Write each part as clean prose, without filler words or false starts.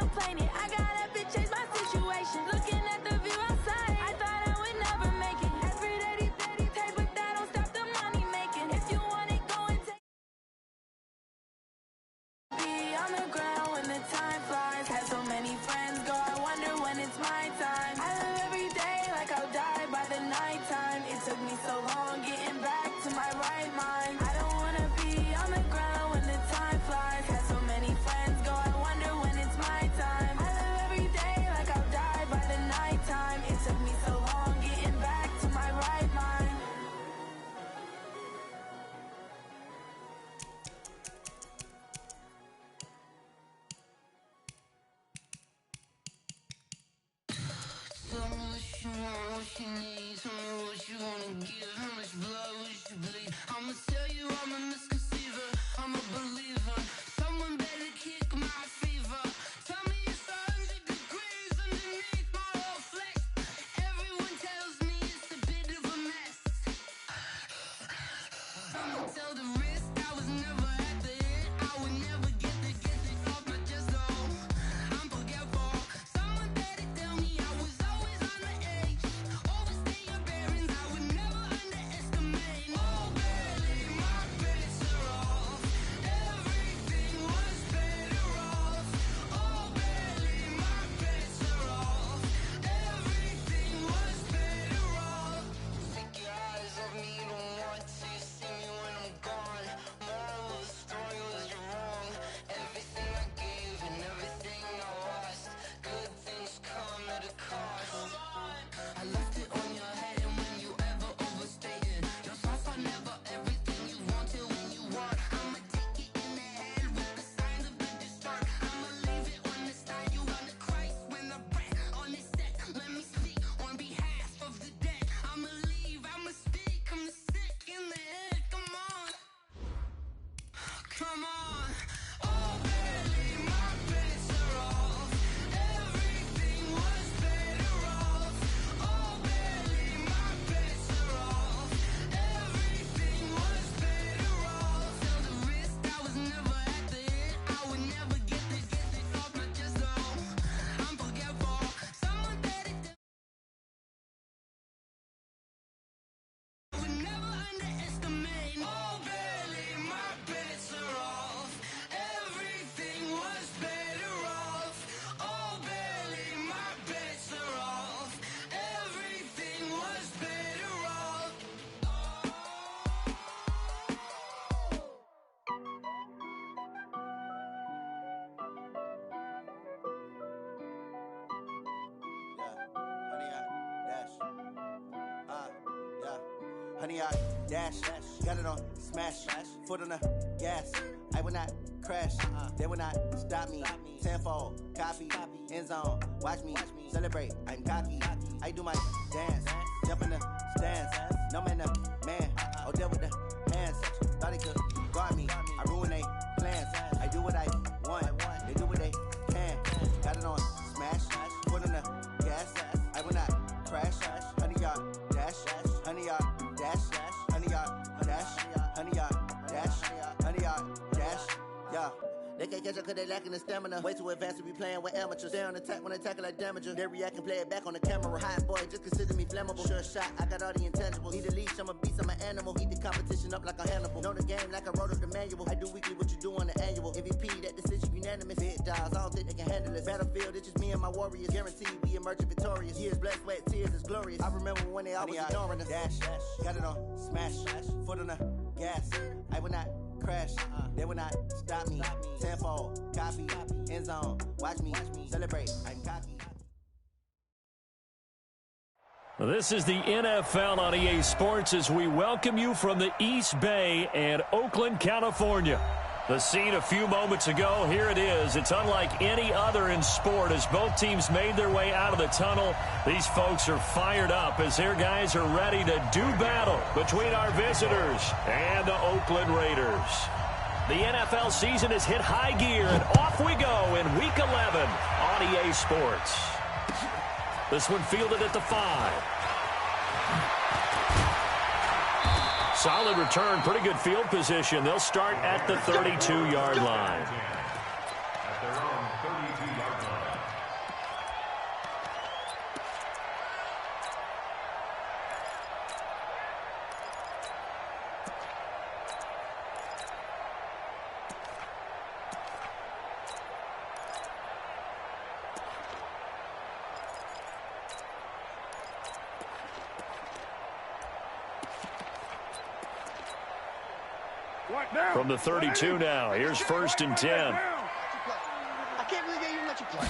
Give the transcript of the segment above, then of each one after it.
complaining. I gotta bitch change my situation. Looking at the view outside, I thought I would never make it. Every day, take, but that don't stop the money making. If you want it, go and take. Be on the ground when the time flies. Had so many friends go, I wonder when it's my time. I live every day like I'll die by the nighttime. It took me so long getting back to my right mind. I don't wanna be on the ground when the time flies. Had so many friends go, I wonder when it's my time. I live every day like I'll die by the nighttime. It took me so long getting back to my right mind. Tell me what you want, what you need. Tell me what you wanna give. How much blood would you bleed? I'ma tell you I'm a misconceiver. I'm a believer. Someone better kick my fever. Tell me it's 100 degrees underneath my whole flesh. Everyone tells me it's a bit of a mess. I'ma tell the risk I was never at the end. I would never get this off my chest though. I'm forgetful. Someone better tell me I was always on the edge. Overstay your bearings, I would never underestimate. Oh, barely, my bets are off. Everything was better off. Oh, barely, my bets are off. Everything was better off. Take your eyes off me, don't want to see me when I'm gone. Moral of the story was you're wrong. Everything I gave and everything I lost. Good things come at a cost. I left it on your head, and when you ever overstated, your thoughts are never everything you wanted when you want. I'ma take it in the head with the signs of a distort. I'ma leave it on the side. You run the Christ when the breath on this set. Let me speak on behalf of the dead. I'ma leave, I'ma speak. I'm the sick in the head. Come on, come on. Oh, barely, my bets are off. Everything was better off. Oh, barely, my bets are off. Everything was better off. Tell the risk I was never at the end. I would never get this off my chest though. I'm forgetful. Someone better tell I would never underestimate. Oh, barely, my bets are off. Everything was better off. Oh, barely, my bets are off. Everything was better off. Honey, I dash, got it on smash, foot on the gas. I will not crash, they will not stop me. Tenfold, copy, end zone, watch me celebrate. I'm cocky, I do my dance, jump in the stands. No man, man, oh, there with the hands. Thought they could guard me, I ruin they plans. I do what I want, they do what they can. Got it on smash, foot on the gas. I will not crash, honey, y'all dash, honey, y'all dash, honey, y'all dash, honey, y'all dash, honey, y'all dash, yeah. They can't catch up cause they lacking the stamina. Way too advanced to be playing with amateurs. Stay on attack when attack like damager. They react and play it back on the camera. Hot boy, just consider me flammable. Sure shot, I got all the intangibles. Need a leash, I'm a beast, I'm an animal. Heat the competition up like a Hannibal. Know the game like I wrote up the manual. I do weekly what you do on the annual. MVP, that decision unanimous. Big dials, I don't think they can handle this. Battlefield, it's just me and my warriors. Guaranteed we emerging victorious. Years, blood, sweat, tears, it's glorious. I remember when they always ignoring us. Dash, got it on smash, foot on the gas. I will not crash, they will not stop me. Tenfold, copy, end zone, watch me celebrate. I'm cocky. This is the NFL on EA Sports as we welcome you from the East Bay and Oakland, California. The scene a few moments ago, here it is. It's unlike any other in sport as both teams made their way out of the tunnel. These folks are fired up as their guys are ready to do battle between our visitors and the Oakland Raiders. The NFL season has hit high gear, and off we go in Week 11 on EA Sports. This one fielded at the 5. Solid return, pretty good field position. They'll start at the 32-yard line. At their own 32-yard line. From the 32 now, here's 1st and 10. I can't believe they even let you play.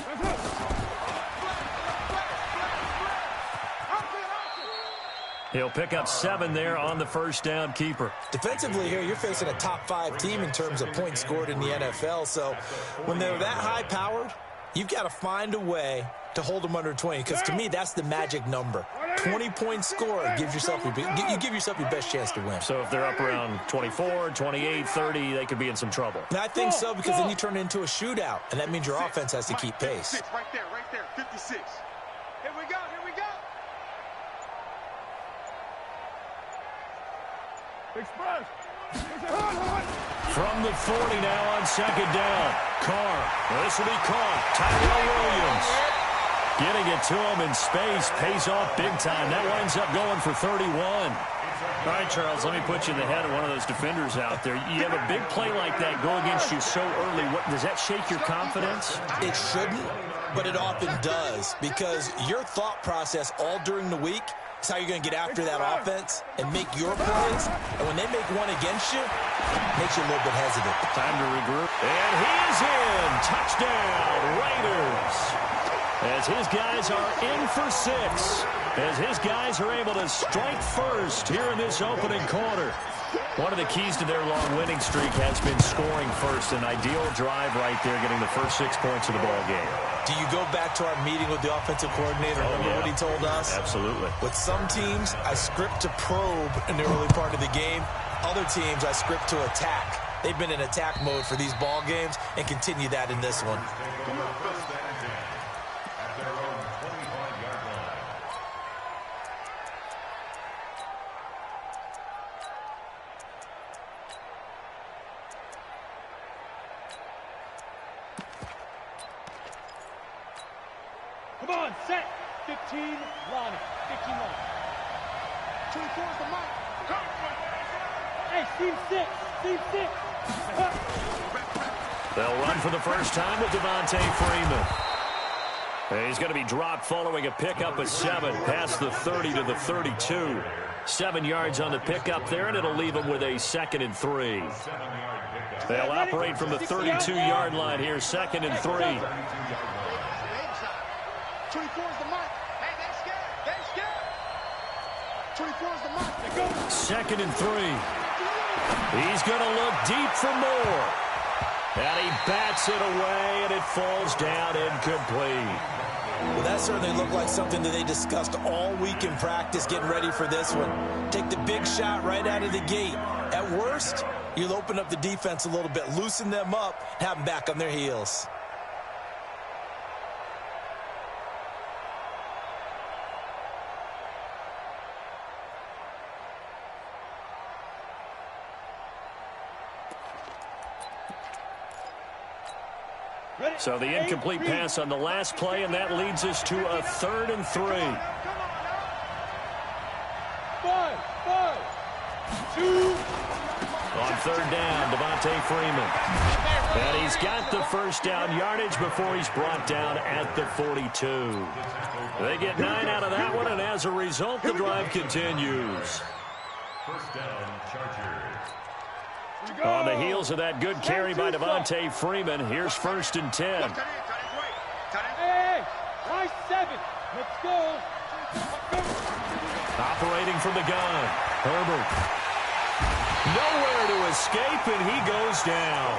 He'll pick up 7 there on the first down keeper. Defensively here, you're facing a top-5 team in terms of points scored in the NFL. So when they're that high-powered, you've got to find a way to hold them under 20. Because to me, that's the magic number. 20 points scored gives yourself you give yourself your best chance to win. So if they're up around 24, 28, 30, they could be in some trouble. And I think so, because then you turn it into a shootout, and that means your offense has to keep pace. Right there, 56. Here we go. Express. From the 40 now on 2nd down. Carr. This will be caught. Tyrell Williams. Getting it to him in space. Pays off big time. That winds up going for 31. All right, Charles, let me put you in the head of one of those defenders out there. You have a big play like that go against you so early. Does that shake your confidence? It shouldn't, but it often does, because your thought process all during the week is how you're going to get after that offense and make your plays. And when they make one against you, it makes you a little bit hesitant. Time to regroup. And he is in. Touchdown, Raiders. As his guys are in for 6. As his guys are able to strike first here in this opening quarter. One of the keys to their long winning streak has been scoring first. An ideal drive right there, getting the first 6 points of the ball game. Do you go back to our meeting with the offensive coordinator? Remember what he told us? Absolutely. With some teams, I script to probe in the early part of the game. Other teams, I script to attack. They've been in attack mode for these ball games and continue that in this one. Come on, set. 15, line it. 15 line. 24 is the mark. Hey, team 6. Team 6. They'll run for the first time with Devontae Freeman. And he's going to be dropped following a pickup of 7 past the 30 to the 32. 7 yards on the pickup there, and it'll leave him with a 2nd and 3. They'll operate from the 32-yard line here, 2nd and 3. 24 is the mark. Hey, they're scared. They're scared. 24 is the mark. They go. 2nd and 3. He's going to look deep for more. And he bats it away, and it falls down incomplete. Well, that certainly looked like something that they discussed all week in practice, getting ready for this one. Take the big shot right out of the gate. At worst, you'll open up the defense a little bit, loosen them up, have them back on their heels. So the incomplete pass on the last play, and that leads us to a 3rd and 3. 5, 2. On 3rd down, Devontae Freeman. And he's got the first down yardage before he's brought down at the 42. They get 9 out of that one, and as a result, the drive continues. First down, Chargers. On the heels of that good carry by Devontae Freeman, here's 1st and 10. Hey, high 7. Let's go. Operating from the gun, Herbert. Nowhere to escape, and he goes down.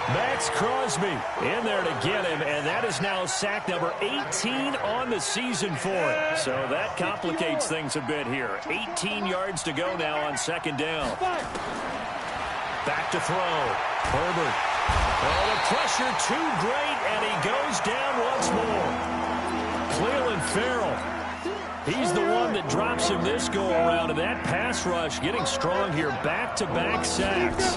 Max Crosby in there to get him, and that is now sack number 18 on the season for him. So that complicates things a bit here. 18 yards to go now on 2nd down. Back to throw. Herbert. Oh, the pressure too great, and he goes down once more. Cleveland Farrell. He's the one that drops him this go-around, and that pass rush getting strong here. Back-to-back sacks.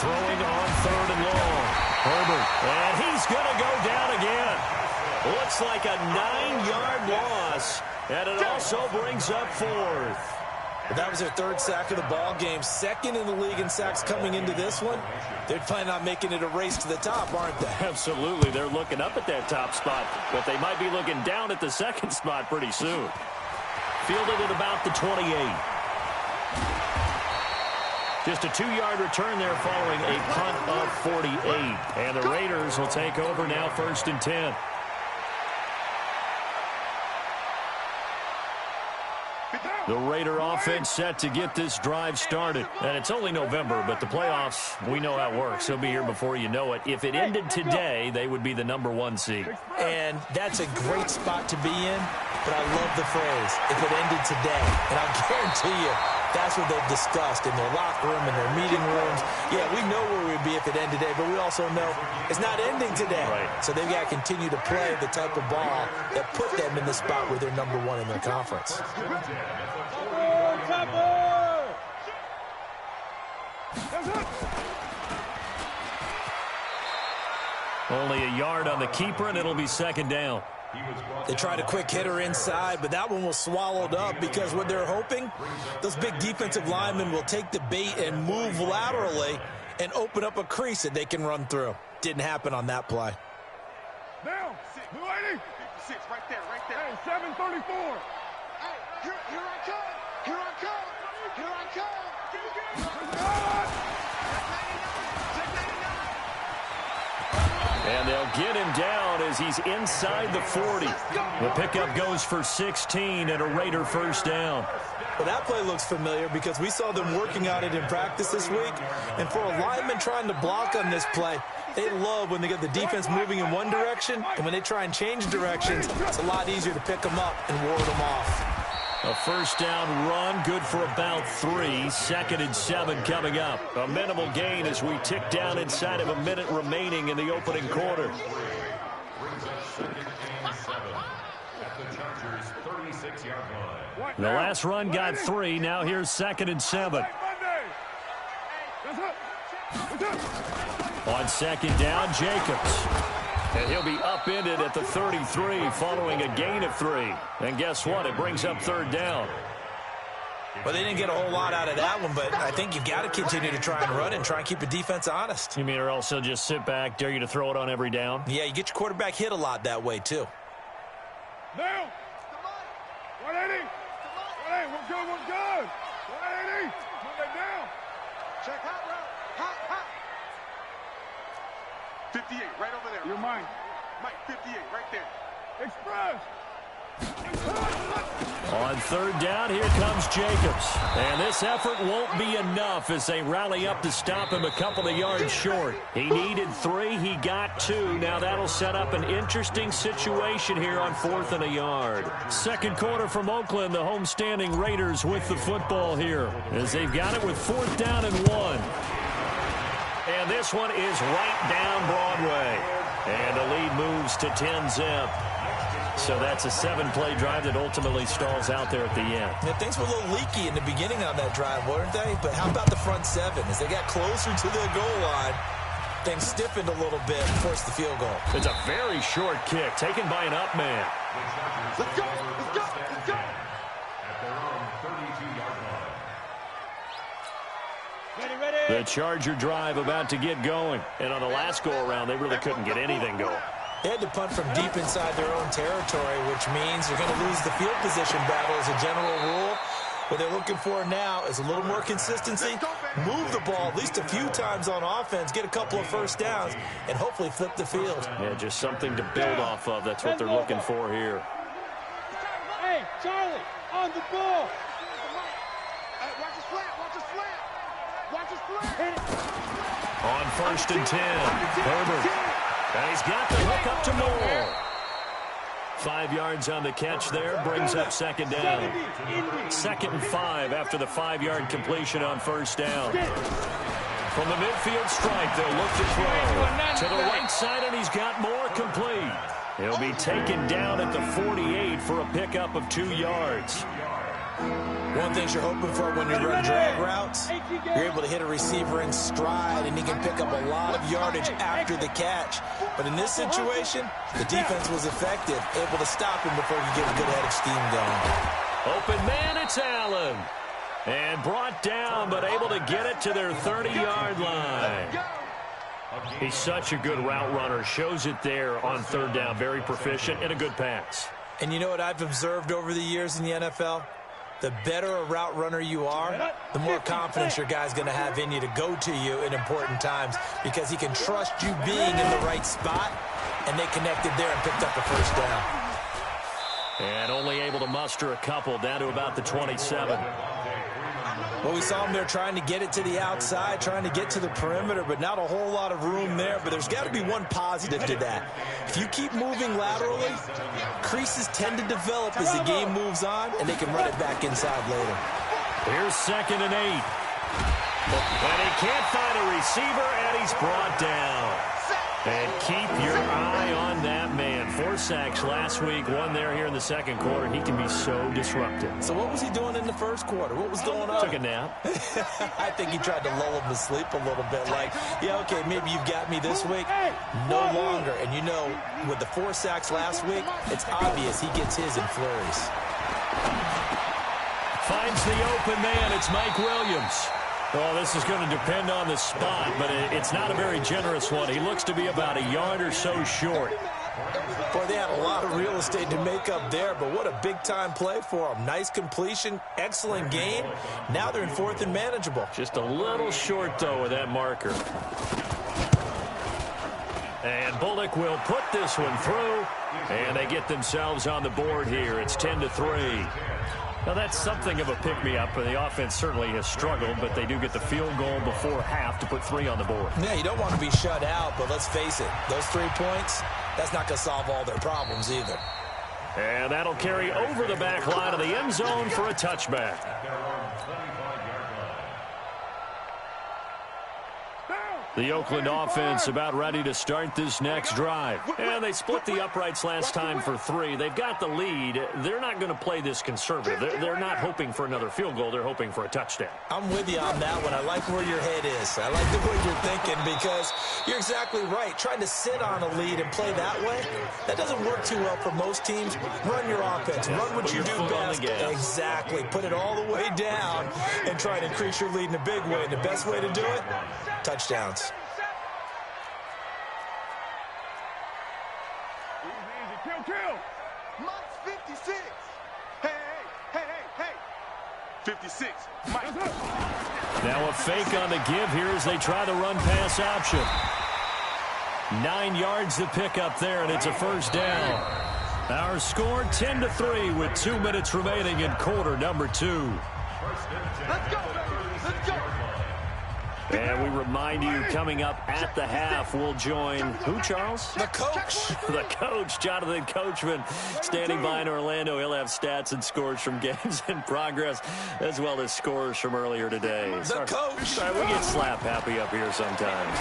Throwing on 3rd and long. Herbert. And he's going to go down again. Looks like a 9-yard loss, and it also brings up 4th. That was their 3rd sack of the ball game. 2nd in the league in sacks coming into this one. They're planning on making it a race to the top, aren't they? Absolutely. They're looking up at that top spot, but they might be looking down at the 2nd spot pretty soon. Fielded at about the 28. Just a 2-yard return there following a punt of 48. And the Raiders will take over now, 1st and 10. The Raider offense set to get this drive started. And it's only November, but the playoffs, we know how it works. They'll be here before you know it. If it ended today, they would be the #1 seed. And that's a great spot to be in, but I love the phrase, if it ended today. And I guarantee you, that's what they've discussed in their locker room, in their meeting rooms. Yeah, we know where we'd be if it ended today, but we also know it's not ending today. Right. So they've got to continue to play the type of ball that put them in the spot where they're #1 in their conference. Only a yard on the keeper, and it'll be 2nd down. They tried a quick hitter inside, but that one was swallowed up because what they're hoping, those big defensive linemen will take the bait and move laterally and open up a crease that they can run through. Didn't happen on that play. Down. 56, right there. Hey, 734. Hey, here I come. Here I come. And they'll get him down as he's inside the 40. The pickup goes for 16 and a Raider 1st down. Well, that play looks familiar because we saw them working on it in practice this week. And for a lineman trying to block on this play, they love when they get the defense moving in one direction. And when they try and change directions, it's a lot easier to pick them up and ward them off. A 1st down run, good for about 3. 2nd and 7 coming up. A minimal gain as we tick down inside of a minute remaining in the opening quarter. The last run got 3. Now here's 2nd and 7. On 2nd down, Jacobs. And he'll be upended at the 33 following a gain of 3. And guess what? It brings up 3rd down. Well, they didn't get a whole lot out of that one, but I think you've got to continue to try and run and try and keep the defense honest. You mean or else they'll just sit back, dare you to throw it on every down? Yeah, you get your quarterback hit a lot that way, too. Now. 180. 180. We're good. 180. Move it down. Check hot route. Hot. 58, right over there. You're mine. Mike, 58, right there. Express. On 3rd down, here comes Jacobs. And this effort won't be enough as they rally up to stop him a couple of yards short. He needed 3. He got 2. Now that'll set up an interesting situation here on 4th and a yard. 2nd quarter from Oakland, the homestanding Raiders with the football here as they've got it with 4th down and 1. And this one is right down Broadway. And the lead moves to 10-zip. So that's a 7-play drive that ultimately stalls out there at the end. Yeah, things were a little leaky in the beginning on that drive, weren't they? But how about the front 7? As they got closer to the goal line, things stiffened a little bit and forced the field goal. It's a very short kick taken by an up man. Let's go. At their own 32-yard line. The Charger drive about to get going. And on the last go-around, they really couldn't get anything going. They had to punt from deep inside their own territory, which means they're going to lose the field position battle as a general rule. What they're looking for now is a little more consistency, move the ball at least a few times on offense, get a couple of 1st downs, and hopefully flip the field. Yeah, just something to build off of. That's what they're looking for here. Hey, Charlie, on the ball. Hey, watch his flat. On 1st and 10, Herbert. And he's got the hook up to Moore. 5 yards on the catch there, brings up 2nd down. 2nd and 5 after the 5-yard completion on 1st down. From the midfield stripe, they'll look to throw. To the right side, and he's got Moore complete. He'll be taken down at the 48 for a pickup of 2 yards. One thing you're hoping for when you run drag routes, you're able to hit a receiver in stride, and he can pick up a lot of yardage after the catch. But in this situation, the defense was effective, able to stop him before you get a good head of steam going. Open man, it's Allen. And brought down, but able to get it to their 30-yard line. He's such a good route runner. Shows it there on 3rd down. Very proficient and a good pass. And you know what I've observed over the years in the NFL? the better a route runner you are, the more confidence your guy's going to have in you to go to you in important times because he can trust you being in the right spot, and they connected there and picked up the first down. And only able to muster a couple down to about the 27. Well, we saw him there trying to get it to the outside, trying to get to the perimeter, but not a whole lot of room there. But there's got to be one positive to that. If you keep moving laterally, creases tend to develop as the game moves on, and they can run it back inside later. Here's 2nd and 8. And he can't find a receiver, and he's brought down. And keep your eye on that man. 4 sacks last week, 1 there here in the second quarter. He can be so disruptive. So what was he doing in the first quarter? What was going on? Took a nap. I think he tried to lull him to sleep a little bit. Like, yeah, okay, maybe you've got me this week. No longer. And you know, with the 4 sacks last week, it's obvious he gets his in flurries. Finds the open man. It's Mike Williams. Well, this is going to depend on the spot, but it's not a very generous one. He looks to be about a yard or so short. Boy, they had a lot of real estate to make up there, but what a big-time play for him. Nice completion, excellent game. Now they're in 4th and manageable. Just a little short, though, with that marker. And Bullock will put this one through, and they get themselves on the board here. It's 10-3. Now, that's something of a pick-me-up, and the offense certainly has struggled, but they do get the field goal before half to put 3 on the board. Yeah, you don't want to be shut out, but let's face it, those 3 points, that's not going to solve all their problems either. And that'll carry over the back line of the end zone for a touchback. The Oakland offense about ready to start this next drive. And they split the uprights last time for 3. They've got the lead. They're not going to play this conservative. They're not hoping for another field goal. They're hoping for a touchdown. I'm with you on that one. I like where your head is. I like the way you're thinking because you're exactly right. Trying to sit on a lead and play that way, that doesn't work too well for most teams. Run your offense. Run what you do best. Exactly. Put it all the way down and try to increase your lead in a big way. And the best way to do it, touchdowns. Kill. Mike's 56. Hey. 56. Mike. Now a fake on the give here as they try the run-pass option. 9 yards to pick up there, and it's a first down. Our score 10-3 with 2 minutes remaining in quarter number 2. Let's go. And we remind you, coming up at the half, we'll join who, Charles? The coach. The coach, Jonathan Coachman, standing by in Orlando. He'll have stats and scores from games in progress, as well as scores from earlier today. The coach. Sorry, we get slap happy up here sometimes.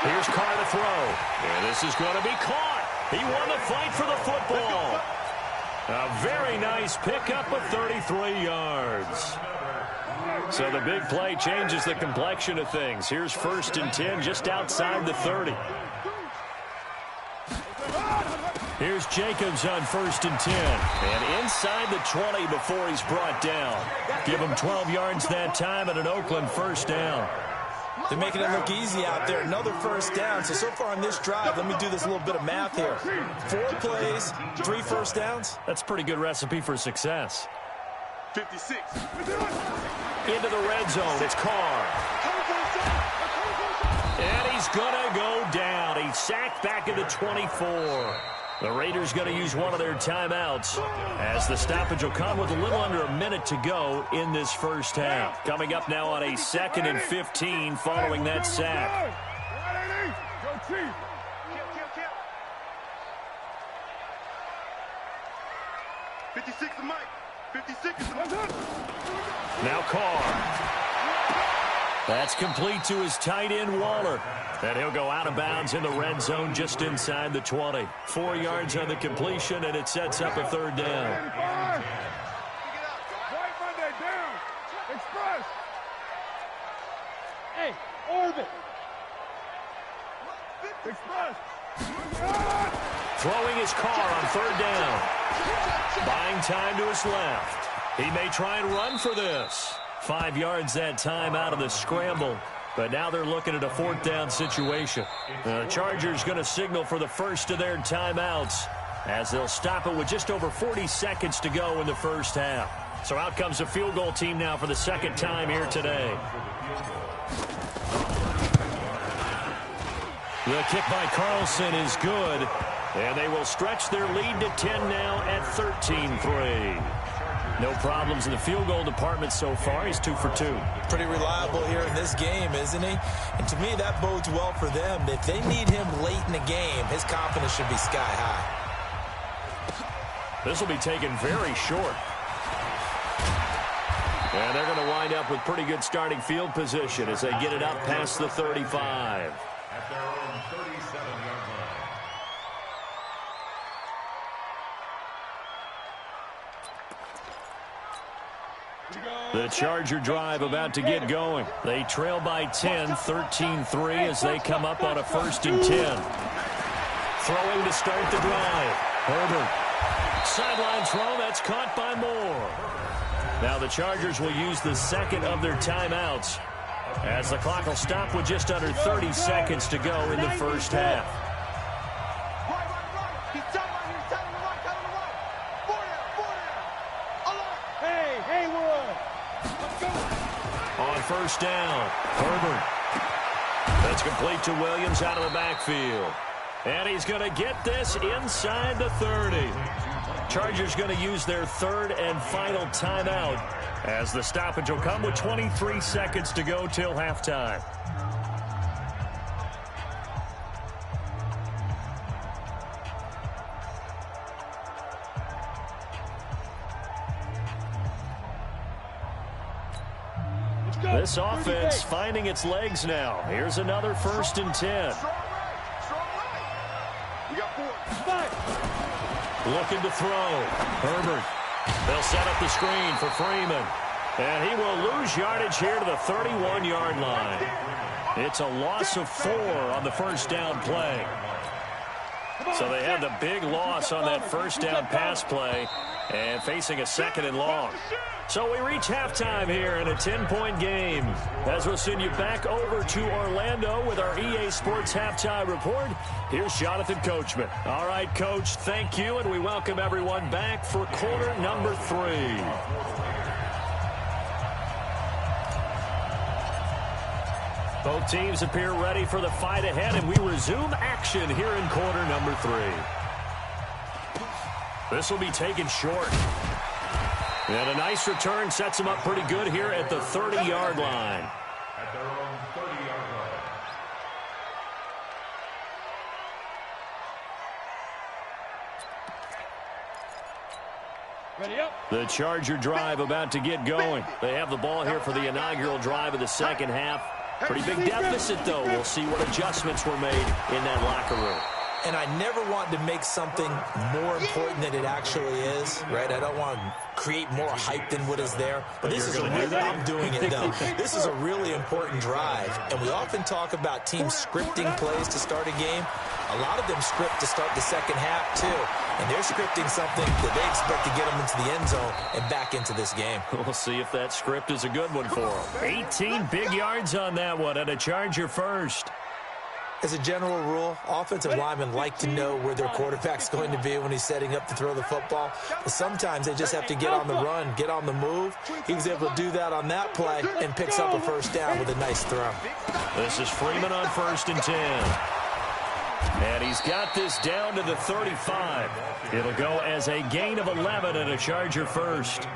Here's Carr to throw. And this is going to be caught. He won the fight for the football. A very nice pickup of 33 yards. So the big play changes the complexion of things. Here's 1st and 10 just outside the 30. Here's Jacobs on 1st and 10. And inside the 20 before he's brought down. Give him 12 yards that time and an Oakland first down. They're making it look easy out there. Another first down. So far on this drive, let me do this little bit of math here. 4 plays, 3 first downs. That's a pretty good recipe for success. 56. Into the red zone. It's Carr. And he's going to go down. He's sacked back at the 24. The Raiders going to use one of their timeouts as the stoppage will come with a little under a minute to go in this first half. Coming up now on a 2nd and 15 following that sack. 56 is Mike. 56 is Mike. Now Carr. That's complete to his tight end, Waller. And he'll go out of bounds in the red zone just inside the 20. 4 yards on the completion, and it sets up a 3rd down. White Monday down. Express. Hey, orbit. Express. Throwing his Carr on 3rd down. Buying time to his left. He may try and run for this. 5 yards that time out of the scramble. But now they're looking at a 4th down situation. The Chargers going to signal for the first of their timeouts as they'll stop it with just over 40 seconds to go in the first half. So out comes the field goal team now for the second time here today. The kick by Carlson is good, and they will stretch their lead to 10 now at 13-3. No problems in the field goal department so far. He's 2 for 2. Pretty reliable here in this game, isn't he? And to me, that bodes well for them. If they need him late in the game, his confidence should be sky high. This will be taken very short. And they're going to wind up with pretty good starting field position as they get it up past the 35. At their own 37-yard line. The Charger drive about to get going. They trail by 10, 13-3 as they come up on a 1st and 10. Throwing to start the drive. Herbert. Sideline throw, that's caught by Moore. Now the Chargers will use the second of their timeouts as the clock will stop with just under 30 seconds to go in the first half. On first down, Herbert. That's complete to Williams out of the backfield. And he's going to get this inside the 30. Chargers going to use their third and final timeout as the stoppage will come with 23 seconds to go till halftime. This offense finding its legs now. Here's another 1st and 10. Looking to throw. Herbert. They'll set up the screen for Freeman. And he will lose yardage here to the 31-yard line. It's a loss of 4 on the first down play. So they had the big loss on that first down pass play and facing a 2nd and long. So we reach halftime here in a 10-point game. As we'll send you back over to Orlando with our EA Sports Halftime Report, here's Jonathan Coachman. All right, Coach, thank you, and we welcome everyone back for quarter number 3. Both teams appear ready for the fight ahead, and we resume action here in quarter number 3. This will be taken short. And a nice return sets him up pretty good here at the 30-yard line. At their own 30-yard line. Ready up. The Charger drive about to get going. They have the ball here for the inaugural drive of the second half. Pretty big deficit, though. We'll see what adjustments were made in that locker room. And I never want to make something more important than it actually is, right? I don't want to create more hype than what is there. But this is a really, I'm doing it, though. This is a really important drive. And we often talk about teams scripting plays to start a game. A lot of them script to start the second half, too. And they're scripting something that they expect to get them into the end zone and back into this game. We'll see if that script is a good one for them. 18 big yards on that one, and a Charger first. As a general rule, offensive linemen like to know where their quarterback's going to be when he's setting up to throw the football. But sometimes they just have to get on the run, get on the move. He was able to do that on that play and picks up a first down with a nice throw. This is Freeman on 1st and 10. And he's got this down to the 35. It'll go as a gain of 11 and a Charger first.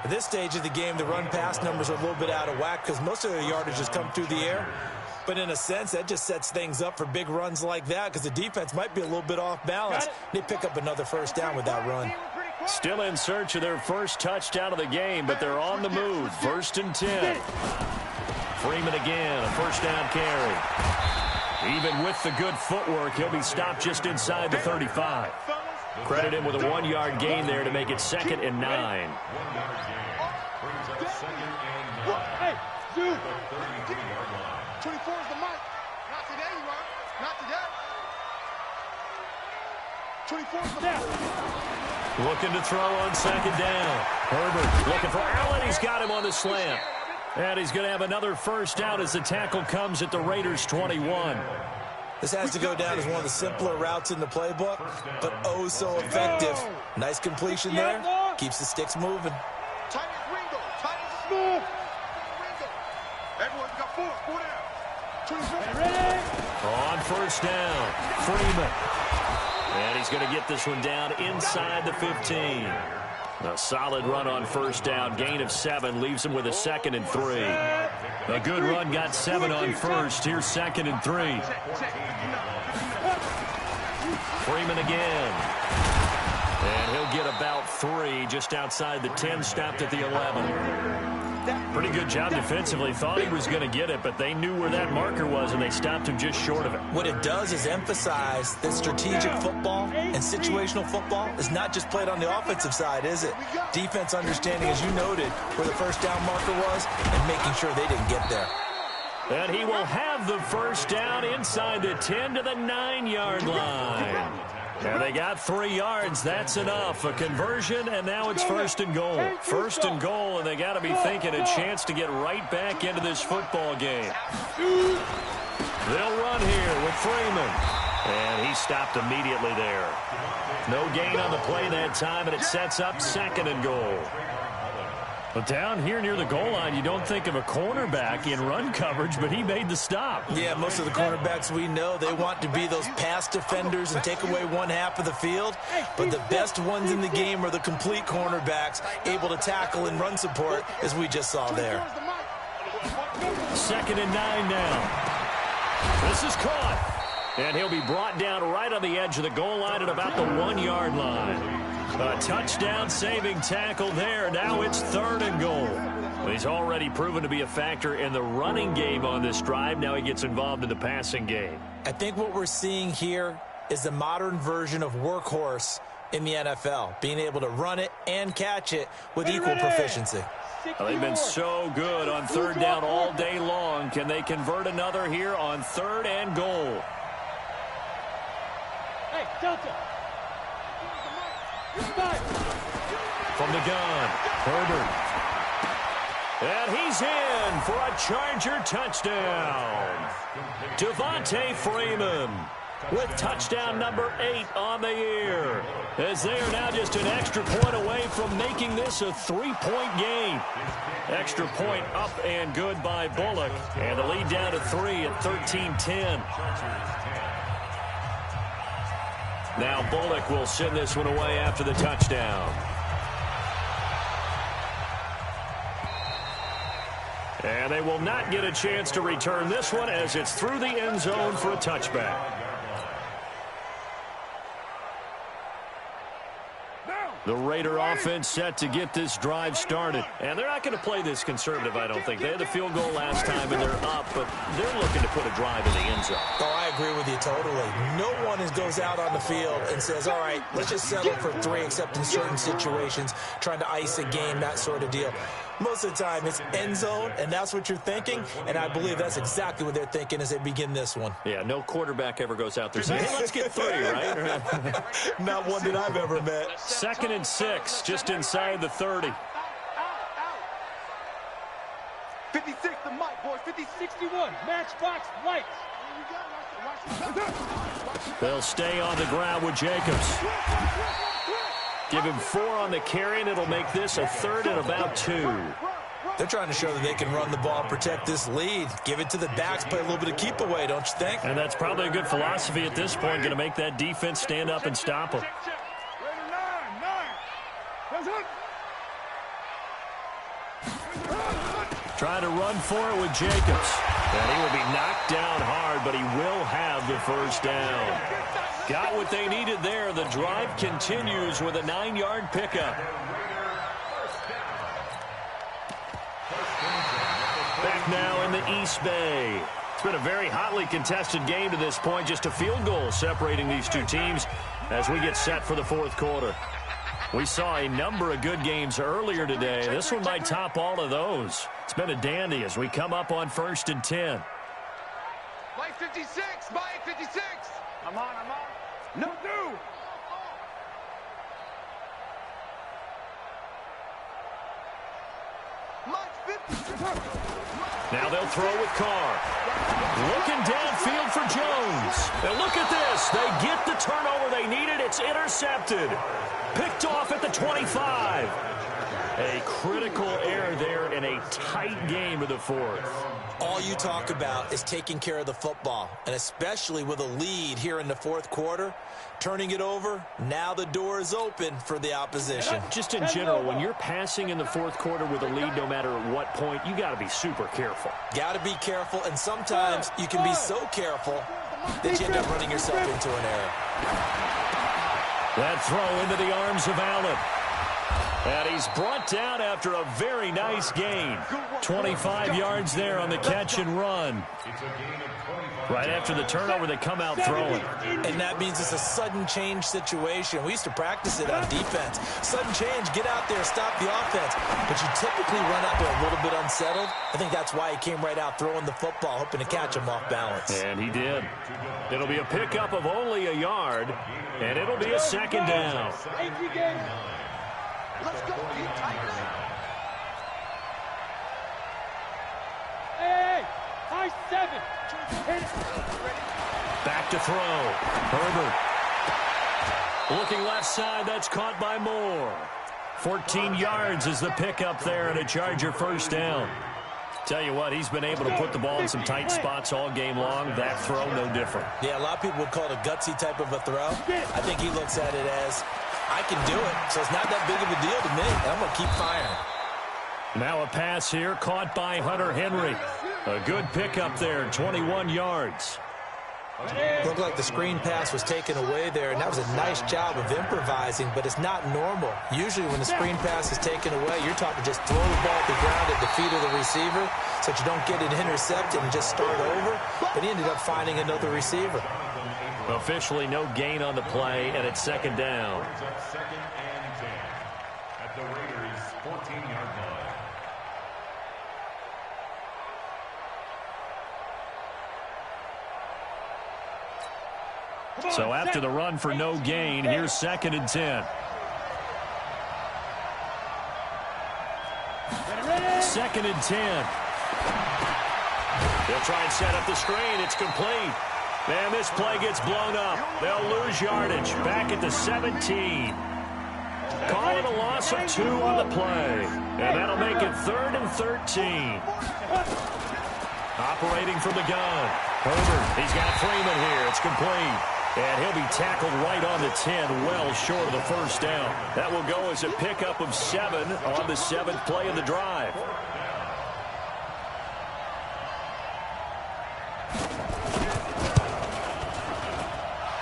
At this stage of the game, the run-pass numbers are a little bit out of whack because most of their yardage has come through the air. But in a sense, that just sets things up for big runs like that because the defense might be a little bit off balance. They pick up another first down with that run. Still in search of their first touchdown of the game, but they're on the move. 1st and 10. Freeman again, a first down carry. Even with the good footwork, he'll be stopped just inside the 35. Credit him with a 1-yard gain there to make it 2nd and 9. 1-yard gain brings up 2nd and 9. Hey, dude. The 33-yard line. 24 is the mic. Not today, you are. Not today. 24 is the mic. Looking to throw on 2nd down. Herbert looking for Allen. He's got him on the slant. And he's going to have another first down as the tackle comes at the Raiders' 21. This has to go down as one of the simpler routes in the playbook, but oh so effective. Nice completion there. Keeps the sticks moving. Tight On first down, Freeman. And he's going to get this one down inside the 15. A solid run on first down. Gain of 7 leaves him with a 2nd and 3. A good run got 7 on first. Here's 2nd and 3. Freeman again. And he'll get about 3 just outside the 10, stopped at the 11. Pretty good job defensively. Thought he was going to get it, but they knew where that marker was, and they stopped him just short of it. What it does is emphasize that strategic football and situational football is not just played on the offensive side, is it? Defense understanding, as you noted, where the first down marker was and making sure they didn't get there. And he will have the first down inside the 10 to the 9-yard line. And they got 3 yards. That's enough. A conversion, and now it's 1st and goal. 1st and goal, and they got to be thinking a chance to get right back into this football game. They'll run here with Freeman. And he stopped immediately there. No gain on the play that time, and it sets up 2nd and goal. But down here near the goal line, you don't think of a cornerback in run coverage, but he made the stop. Yeah, most of the cornerbacks we know, they want to be those pass defenders and take away one half of the field. But the best ones in the game are the complete cornerbacks, able to tackle and run support, as we just saw there. 2nd and 9 now. This is caught. And he'll be brought down right on the edge of the goal line at about the 1-yard line. A touchdown-saving tackle there. Now it's 3rd and goal. He's already proven to be a factor in the running game on this drive. Now he gets involved in the passing game. I think what we're seeing here is the modern version of workhorse in the NFL, being able to run it and catch it with equal proficiency. Well, they've been so good on 3rd down all day long. Can they convert another here on 3rd and goal? Hey, Delta. From the gun, Herbert. And he's in for a Charger touchdown. Devontae Freeman with touchdown number 8 on the year, as they are now just an extra point away from making this a 3-point game. Extra point up and good by Bullock, and the lead down to 3 at 13-10. Now Bullock will send this one away after the touchdown. And they will not get a chance to return this one as it's through the end zone for a touchback. The Raider offense set to get this drive started. And they're not going to play this conservative, I don't think. They had the field goal last time, and they're up, but they're looking to put a drive in the end zone. Oh, I agree with you totally. No one goes out on the field and says, all right, let's just settle for 3, except in certain situations, trying to ice a game, that sort of deal. Most of the time, it's end zone, and that's what you're thinking, and I believe that's exactly what they're thinking as they begin this one. Yeah, no quarterback ever goes out there saying, hey, let's get 3, right? Not one that I've ever met. 2nd and 6, just inside the 30. 56, the mic, boys. 50-61, matchbox lights. They'll stay on the ground with Jacobs. Give him 4 on the carry, and it'll make this a 3rd and about 2. They're trying to show that they can run the ball, protect this lead, give it to the backs, play a little bit of keep away, don't you think? And that's probably a good philosophy at this point, going to make that defense stand up and stop them. Trying to run for it with Jacobs. And he will be knocked down hard, but he will have the first down. Got what they needed there. The drive continues with a 9-yard pickup. Back now in the East Bay. It's been a very hotly contested game to this point. Just a field goal separating these two teams as we get set for the 4th quarter. We saw a number of good games earlier today. This one might top all of those. It's been a dandy as we come up on 1st and 10. Mike 56, Mike 56. I'm on. No, do. Mike 56. Now they'll throw with Carr. Looking downfield for Jones. And look at this. They get the turnover they needed. It's intercepted. Picked off at the 25. A critical error there in a tight game of the fourth. All you talk about is taking care of the football, and especially with a lead here in the fourth quarter, turning it over, now the door is open for the opposition. Just in general, when you're passing in the fourth quarter with a lead, no matter at what point, you got to be super careful. Got to be careful, and sometimes you can be so careful that you end up running yourself into an error. That throw into the arms of Allen. And he's brought down after a very nice gain. 25 yards there on the catch and run. Right after the turnover, they come out throwing. And that means it's a sudden change situation. We used to practice it on defense. Sudden change, get out there, stop the offense. But you typically run out there a little bit unsettled. I think that's why he came right out throwing the football, hoping to catch him off balance. And he did. It'll be a pickup of only a yard, and it'll be a second down. Let's go, you tighten up. Hey, high 7. Back to throw. Herbert. Looking left side, that's caught by Moore. 14 yards is the pickup there, and a Charger first down. Tell you what, he's been able to put the ball in some tight spots all game long. That throw, no different. Yeah, a lot of people would call it a gutsy type of a throw. I think he looks at it as, I can do it, so it's not that big of a deal to me. I'm going to keep firing. Now a pass here, caught by Hunter Henry. A good pickup there, 21 yards. Looked like the screen pass was taken away there, and that was a nice job of improvising, but it's not normal. Usually when the screen pass is taken away, you're taught to just throw the ball at the ground at the feet of the receiver so that you don't get it intercepted and just start over, but he ended up finding another receiver. Officially no gain on the play, and it's second down. Second and 10 at the Raiders' 14-yard line. So after the run for no gain, here's second and 10. Second and 10. They'll try and set up the screen. It's complete. Man, this play gets blown up. They'll lose yardage. Back at the 17. Call it a loss of 2 on the play. And that'll make it 3rd and 13. Operating from the gun. Herbert, he's got Freeman here. It's complete. And he'll be tackled right on the 10, well short of the first down. That will go as a pickup of 7 on the 7th play of the drive.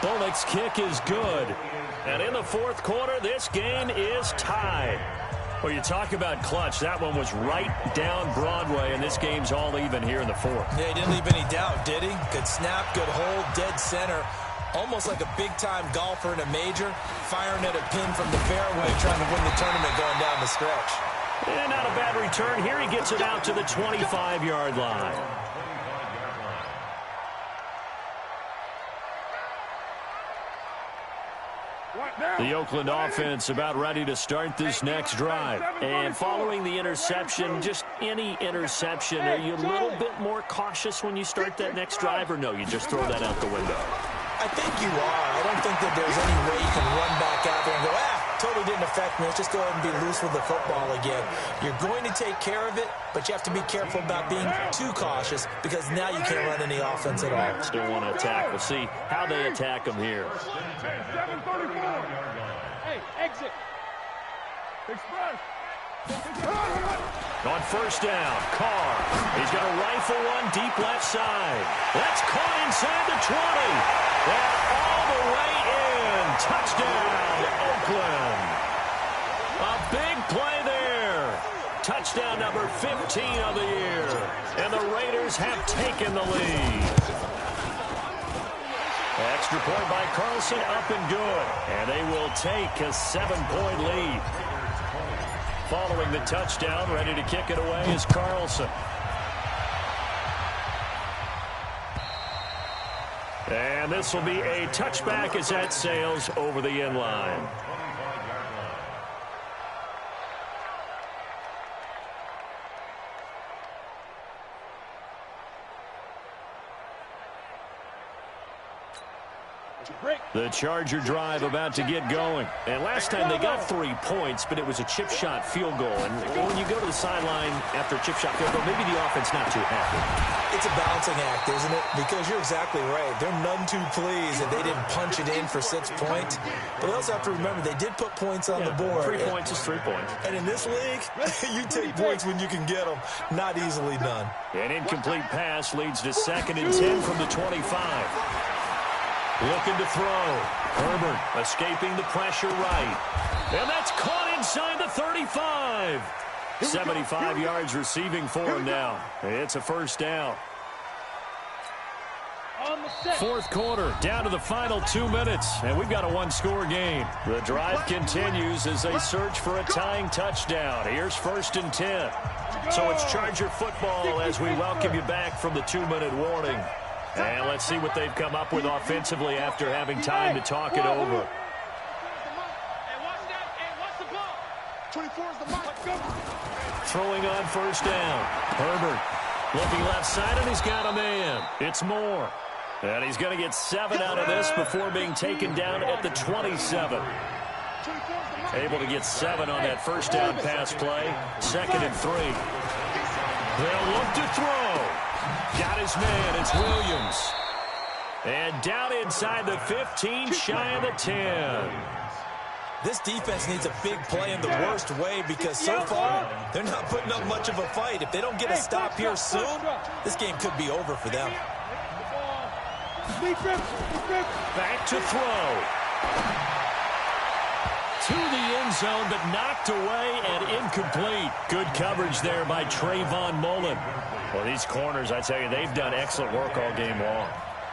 Bullock's kick is good. And in the fourth quarter, this game is tied. Well, you talk about clutch. That one was right down Broadway, and this game's all even here in the fourth. Yeah, he didn't leave any doubt, did he? Good snap, good hold, dead center. Almost like a big-time golfer in a major, firing at a pin from the fairway, trying to win the tournament going down the stretch. And not a bad return. Here he gets it out to the 25-yard line. The Oakland offense about ready to start this next drive. And following the interception, just any interception, are you a little bit more cautious when you start that next drive, or no, you just throw that out the window? I think you are. I don't think that there's any way you can run back out there and go, totally didn't affect me. Let's just go ahead and be loose with the football again. You're going to take care of it, but you have to be careful about being too cautious because now you can't run any offense at all. Still want to attack. We'll see how they attack them here. Hey, exit. On first down, Carr. He's going to rifle one deep left side. That's caught inside the 20. And all the way in. Touchdown, Oakland. A big play there. Touchdown number 15 of the year. And the Raiders have taken the lead. Extra point by Carlson, up and good. And they will take a 7-point lead. Following the touchdown, ready to kick it away is Carlson. And this will be a touchback as that sails over the end line. The Charger drive about to get going. And last time they got 3 points, but it was a chip shot field goal. And when you go to the sideline after a chip shot field goal, maybe the offense not too happy. It's a balancing act, isn't it? Because you're exactly right. They're none too pleased that they didn't punch it in for 6 points. But we also have to remember they did put points on the board. 3 points is 3 points. And in this league, you take points when you can get them. Not easily done. An incomplete pass leads to 2nd and 10 from the 25. Looking to throw. Herbert escaping the pressure right. And that's caught inside the 35. 75 yards receiving for him now. It's a first down. Fourth quarter, down to the final 2 minutes, and we've got a one-score game. The drive continues as they search for a tying touchdown. Here's 1st and 10. So it's Charger football as we welcome you back from the 2-minute warning. And let's see what they've come up with offensively after having time to talk it over. Throwing on 1st down. Herbert looking left side, and he's got a man. It's Moore. And he's going to get 7 out of this before being taken down at the 27. Able to get 7 on that 1st down pass play. 2nd and 3. They'll look to throw. Got his man. It's Williams. And down inside the 15, shy of the 10. This defense needs a big play in the worst way because so far they're not putting up much of a fight. If they don't get a stop here soon, this game could be over for them. Back to throw. To the end zone, but knocked away and incomplete. Good coverage there by Trayvon Mullen. Well, these corners, I tell you, they've done excellent work all game long.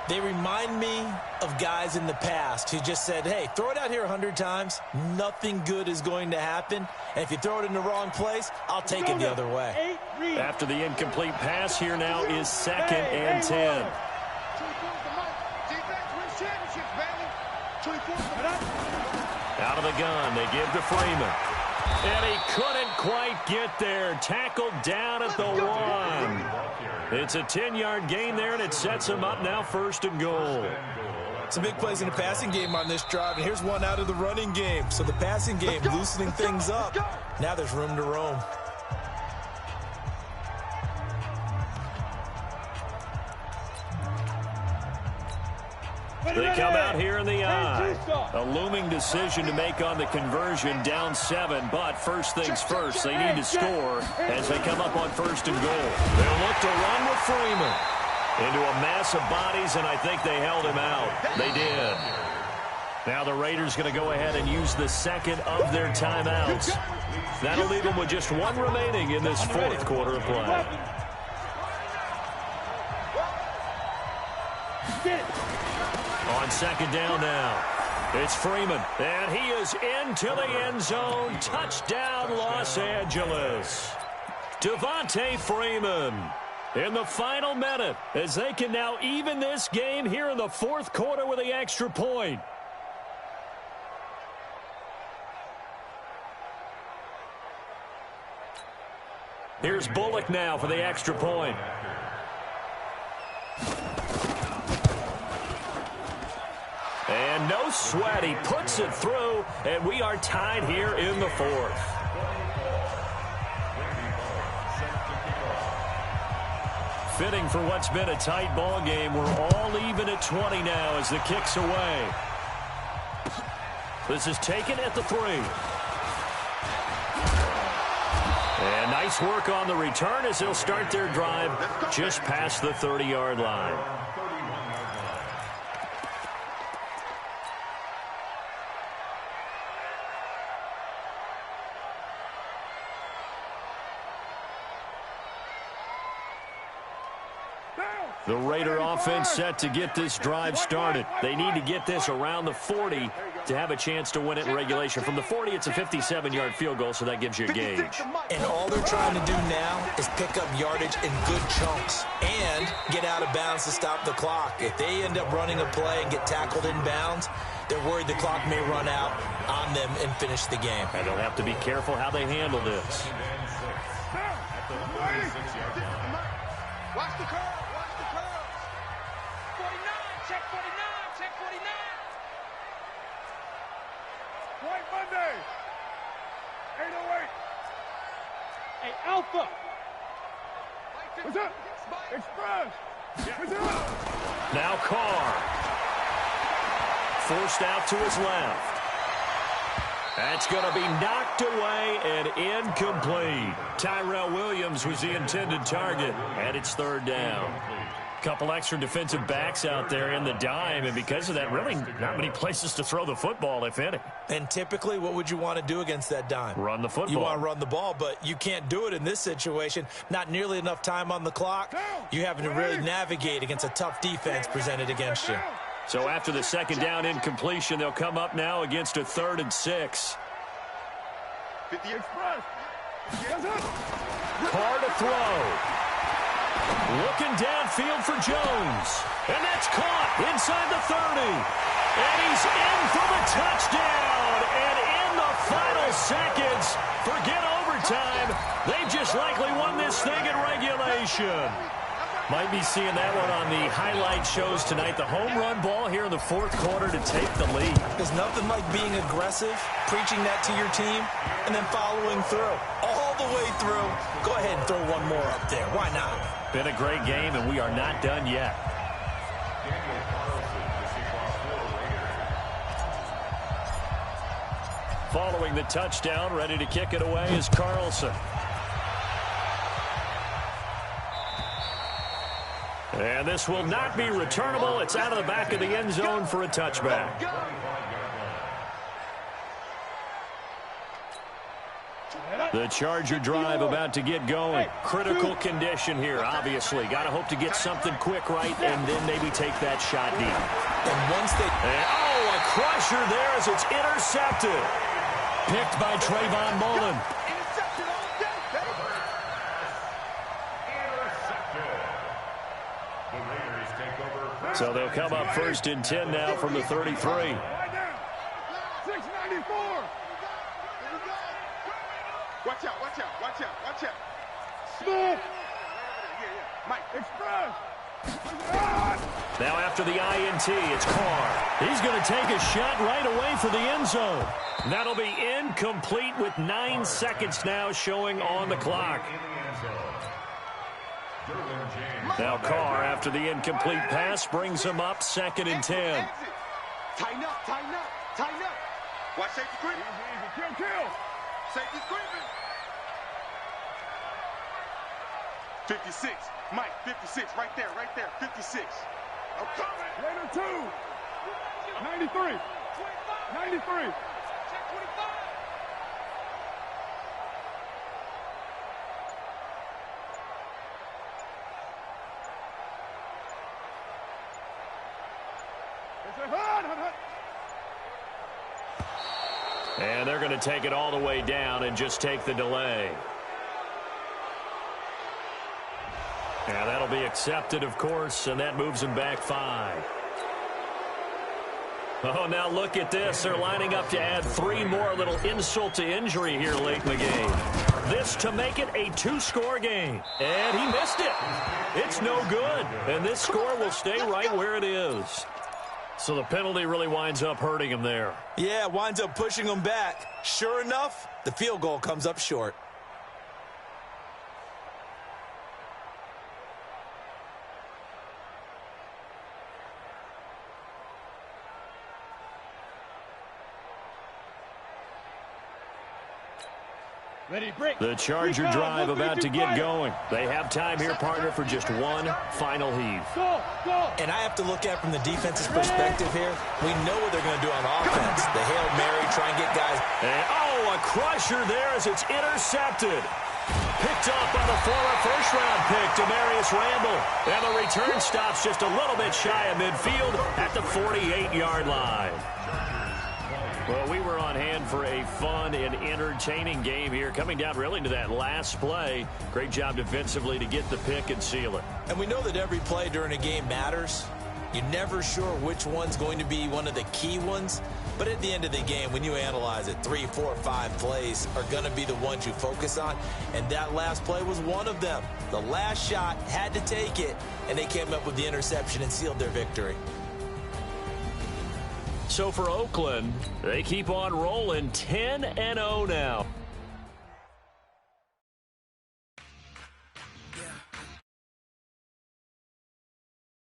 They remind me of guys in the past who just said, hey, throw it out here 100 times. Nothing good is going to happen. And if you throw it in the wrong place, I'll take it the other way. After the incomplete pass, here now is 2nd and 10. Out of the gun, they give to Freeman. And he couldn't quite get there. Tackled down at the 1. It's a 10-yard gain there, and it sets him up now 1st and goal. Some big plays in the passing game on this drive, and here's one out of the running game. So the passing game loosening things up. Now there's room to roam. They come out here in the eye. A looming decision to make on the conversion, down 7. But first things first, they need to score as they come up on 1st and goal. They'll look to run with Freeman into a mass of bodies, and I think they held him out. They did. Now the Raiders going to go ahead and use the 2nd of their timeouts. That'll leave them with just 1 remaining in this 4th quarter of play. On 2nd down now, it's Freeman, and he is into the end zone. Touchdown, Los Angeles. Devontae Freeman in the final minute as they can now even this game here in the 4th quarter with the extra point. Here's Bullock now for the extra point. And no sweat, he puts it through, and we are tied here in the 4th. Fitting for what's been a tight ball game. We're all even at 20 now as the kick's away. This is taken at the 3. And nice work on the return as they'll start their drive just past the 30-yard line. The Raider offense set to get this drive started. They need to get this around the 40 to have a chance to win it in regulation. From the 40, it's a 57-yard field goal, so that gives you a gauge. And all they're trying to do now is pick up yardage in good chunks and get out of bounds to stop the clock. If they end up running a play and get tackled in bounds, they're worried the clock may run out on them and finish the game. And they'll have to be careful how they handle this. Watch the curve. Watch the curve. 49. Check 49. Check 49. White Monday. 808. Hey, Alpha. What's up? Express. What's up? Now Carr. Forced out to his left. That's going to be knocked away and incomplete. Tyrell Williams was the intended target, and it's third down. Couple extra defensive backs out there in the dime, and because of that, really not many places to throw the football, if any. And typically, what would you want to do against that dime? Run the football. You want to run the ball, but you can't do it in this situation. Not nearly enough time on the clock. You having to really navigate against a tough defense presented against you. So after the second down incompletion, they'll come up now against a 3rd and 6. 50 Express. Carr to throw. Looking downfield for Jones. And that's caught inside the 30. And he's in for the touchdown. And in the final seconds, forget overtime. They just likely won this thing in regulation. Might be seeing that one on the highlight shows tonight. The home run ball here in the 4th quarter to take the lead. There's nothing like being aggressive, preaching that to your team, and then following through. All the way through. Go ahead and throw one more up there. Why not? Been a great game, and we are not done yet. Following the touchdown, ready to kick it away is Carlson. And this will not be returnable. It's out of the back of the end zone for a touchback. The Charger drive about to get going. Critical condition here, obviously. Got to hope to get something quick right and then maybe take that shot deep. And once they... Oh, a crusher there as it's intercepted. Picked by Trayvon Mullen. So they'll come up 1st and 10 now from the 33. 694. Watch out, watch out, watch out, watch out. Smith. Mike, Express. Now after the INT, it's Carr. He's going to take a shot right away for the end zone. That'll be incomplete with 9 seconds now showing on the clock. Now Carr, after the incomplete pass, brings him up 2nd and 10. Tighten up, tighten up, tighten up. Watch safety creeping. Kill. Safety creeping. 56. Mike, 56. Right there, 56. I'm coming. Later 2. 93. 93. And they're going to take it all the way down and just take the delay. And that'll be accepted, of course, and that moves them back 5. Oh, now look at this. They're lining up to add 3 more, little insult to injury here late in the game. This to make it a 2-score game. And he missed it. It's no good. And this score will stay right where it is. So the penalty really winds up hurting him there. Yeah, winds up pushing him back. Sure enough, the field goal comes up short. The Charger drive about to get going. They have time here, partner, for just one final heave. And I have to look at it from the defense's perspective here. We know what they're going to do on offense. The Hail Mary, try and get guys. And, a crusher there as it's intercepted. Picked up by the former first-round pick, Demarius Randall. And the return stops just a little bit shy of midfield at the 48-yard line. Well, we were on hand for a fun and entertaining game here, coming down really to that last play. Great job defensively to get the pick and seal it. And we know that every play during a game matters. You're never sure which one's going to be one of the key ones. But at the end of the game, when you analyze it, 3, 4, 5 plays are going to be the ones you focus on. And that last play was one of them. The last shot had to take it, and they came up with the interception and sealed their victory. So for Oakland, they keep on rolling 10-0 now.